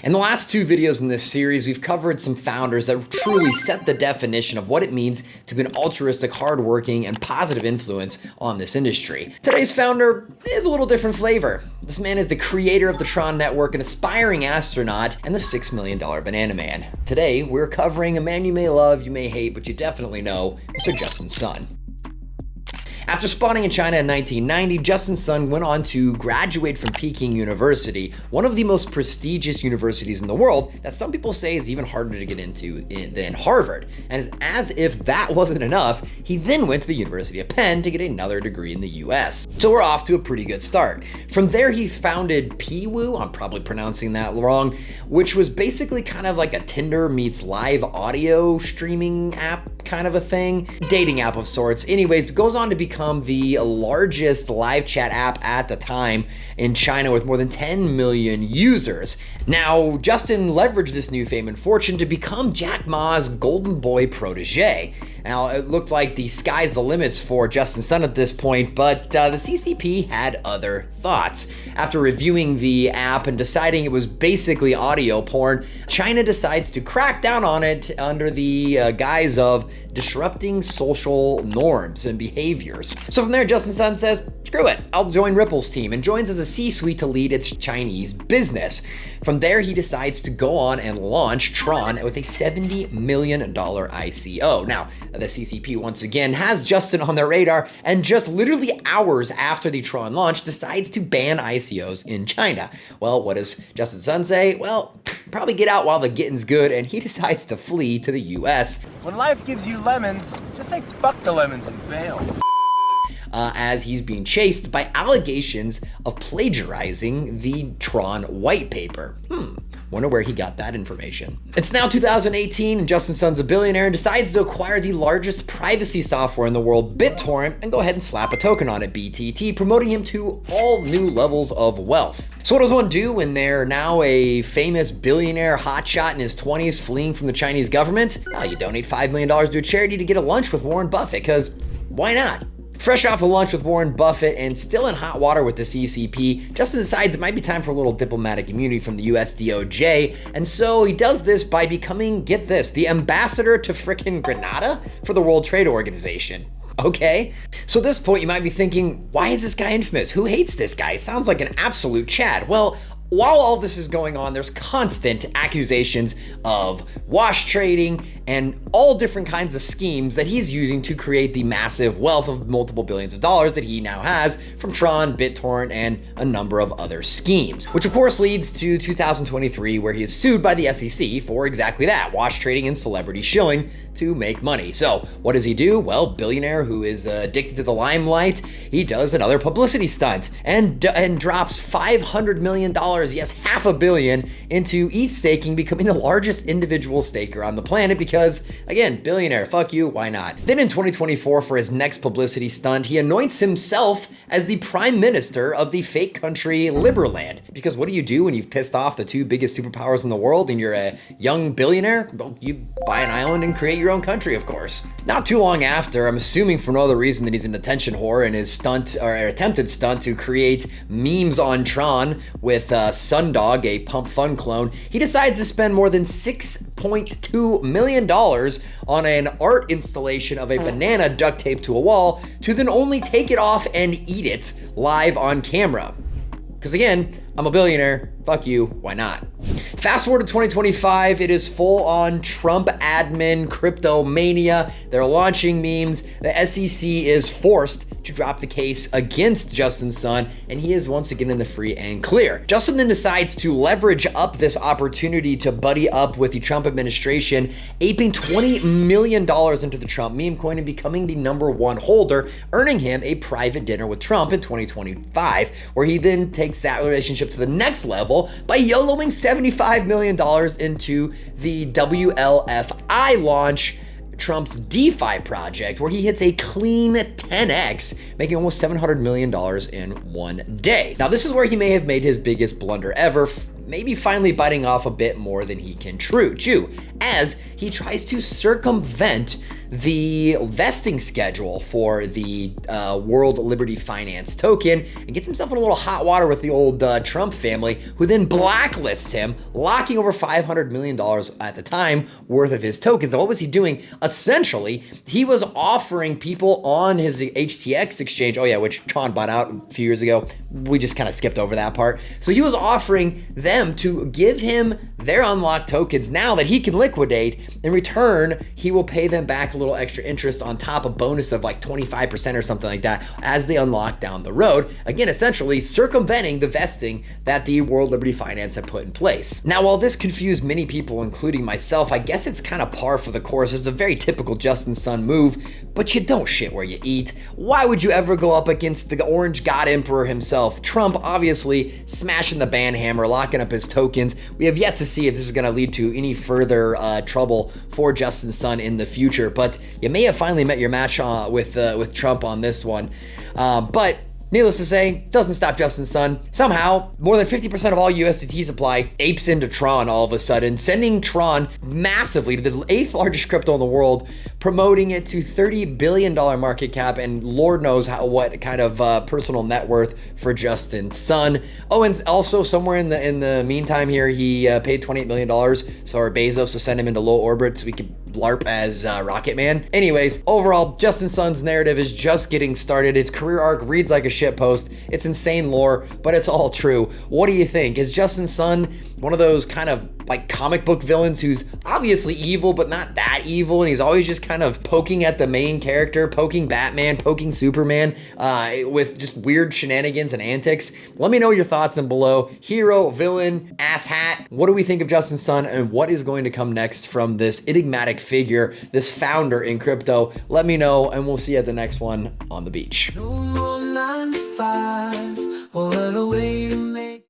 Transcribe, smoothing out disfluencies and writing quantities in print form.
In the last two videos in this series, we've covered some founders that truly set the definition of what it means to be an altruistic, hardworking, and positive influence on this industry. Today's founder is a little different flavor. This man is the creator of the Tron Network, an aspiring astronaut, and the $6 million banana man. Today, we're covering a man you may love, you may hate, but you definitely know, Mr. Justin Sun. After spawning in China in 1990, Justin Sun went on to graduate from Peking University, one of the most prestigious universities in the world that some people say is even harder to get into than Harvard. And as if that wasn't enough, he then went to the University of Penn to get another degree in the US. So we're off to a pretty good start. From there, he founded Piwu, I'm probably pronouncing that wrong, which was basically kind of like a Tinder meets live audio streaming app kind of a thing, dating app of sorts. Anyways, it goes on to become the largest live chat app at the time in China with more than 10 million users. Now, Justin leveraged this new fame and fortune to become Jack Ma's golden boy protege. Now, it looked like the sky's the limits for Justin Sun at this point, but the CCP had other thoughts. After reviewing the app and deciding it was basically audio porn, China decides to crack down on it under the guise of disrupting social norms and behaviors. So from there, Justin Sun says, screw it, I'll join Ripple's team, and joins as a C-suite to lead its Chinese business. From there, he decides to go on and launch Tron with a $70 million ICO. Now, the CCP once again has Justin on their radar, and just literally hours after the Tron launch, decides to ban ICOs in China. Well, what does Justin Sun say? Well, probably get out while the getting's good, and he decides to flee to the US. When life gives you lemons, just say fuck the lemons and bail. As he's being chased by allegations of plagiarizing the Tron white paper. Wonder where he got that information. It's now 2018 and Justin Sun's a billionaire and decides to acquire the largest privacy software in the world, BitTorrent, and go ahead and slap a token on it, BTT, promoting him to all new levels of wealth. So what does one do when they're now a famous billionaire hotshot in his 20s fleeing from the Chinese government? Well, you donate $5 million to a charity to get a lunch with Warren Buffett, because why not? Fresh off the lunch with Warren Buffett and still in hot water with the CCP, Justin decides it might be time for a little diplomatic immunity from the US DOJ, and so he does this by becoming, get this, the ambassador to frickin' Grenada for the World Trade Organization. Okay, so at this point you might be thinking, why is this guy infamous? Who hates this guy? Sounds like an absolute Chad. Well, while all this is going on, there's constant accusations of wash trading and all different kinds of schemes that he's using to create the massive wealth of multiple billions of dollars that he now has from Tron, BitTorrent, and a number of other schemes. Which of course leads to 2023, where he is sued by the SEC for exactly that, wash trading and celebrity shilling to make money. So what does he do? Well, billionaire who is addicted to the limelight, he does another publicity stunt and drops $500 million, yes, $500 million, into ETH staking, becoming the largest individual staker on the planet because, again, billionaire, fuck you, why not? Then in 2024, for his next publicity stunt, he anoints himself as the prime minister of the fake country Liberland. Because what do you do when you've pissed off the two biggest superpowers in the world and you're a young billionaire? Well, you buy an island and create your own country, of course. Not too long after, I'm assuming for no other reason than he's an attention whore in his stunt, or attempted stunt, to create memes on Tron with Sundog, a Pump Fun clone, he decides to spend more than $6.2 million on an art installation of a banana duct taped to a wall to then only take it off and eat it live on camera. Because again, I'm a billionaire, fuck you, why not? Fast forward to 2025, it is full on Trump admin crypto mania. They're launching memes. The SEC is forced to drop the case against Justin Sun, and he is once again in the free and clear. Justin then decides to leverage up this opportunity to buddy up with the Trump administration, aping $20 million into the Trump meme coin and becoming the #1 holder, earning him a private dinner with Trump in 2025, where he then takes that relationship to the next level by YOLOing $75 million into the WLFI launch, Trump's DeFi project, where he hits a clean 10x, making almost $700 million in one day. Now, this is where he may have made his biggest blunder ever, maybe finally biting off a bit more than he can chew, as he tries to circumvent the vesting schedule for the World Liberty Finance token and gets himself in a little hot water with the old Trump family, who then blacklists him, locking over $500 million at the time worth of his tokens. And what was he doing? Essentially, he was offering people on his HTX exchange, which Tron bought out a few years ago. We just kind of skipped over that part. So he was offering them to give him their unlocked tokens now that he can liquidate. In return, he will pay them back a little extra interest on top, a bonus of like 25% or something like that as they unlock down the road. Again, essentially circumventing the vesting that the World Liberty Finance had put in place. Now, while this confused many people, including myself, I guess it's kind of par for the course. It's a very typical Justin Sun move, but you don't shit where you eat. Why would you ever go up against the Orange God Emperor himself? Trump obviously smashing the ban hammer, locking up his tokens. We have yet to see if this is going to lead to any further trouble for Justin Sun in the future, but you may have finally met your match with Trump on this one. But needless to say, doesn't stop Justin Sun. Somehow, more than 50% of all USDT supply apes into Tron all of a sudden, sending Tron massively to the 8th largest crypto in the world, promoting it to $30 billion market cap, and Lord knows what kind of personal net worth for Justin Sun. Oh, and also somewhere in the meantime here, he paid $28 million so our Bezos to send him into low orbit so we could LARP as Rocket Man. Anyways, overall, Justin Sun's narrative is just getting started. His career arc reads like a shitpost. It's insane lore, but it's all true. What do you think? Is Justin Sun one of those kind of like comic book villains who's obviously evil, but not that evil, and he's always just kind of poking at the main character, poking Batman, poking Superman, with just weird shenanigans and antics? Let me know your thoughts down below. Hero, villain, asshat. What do we think of Justin Sun, and what is going to come next from this enigmatic figure, this founder in crypto? Let me know, and we'll see you at the next one on the beach. No more 9 to 5, or the way to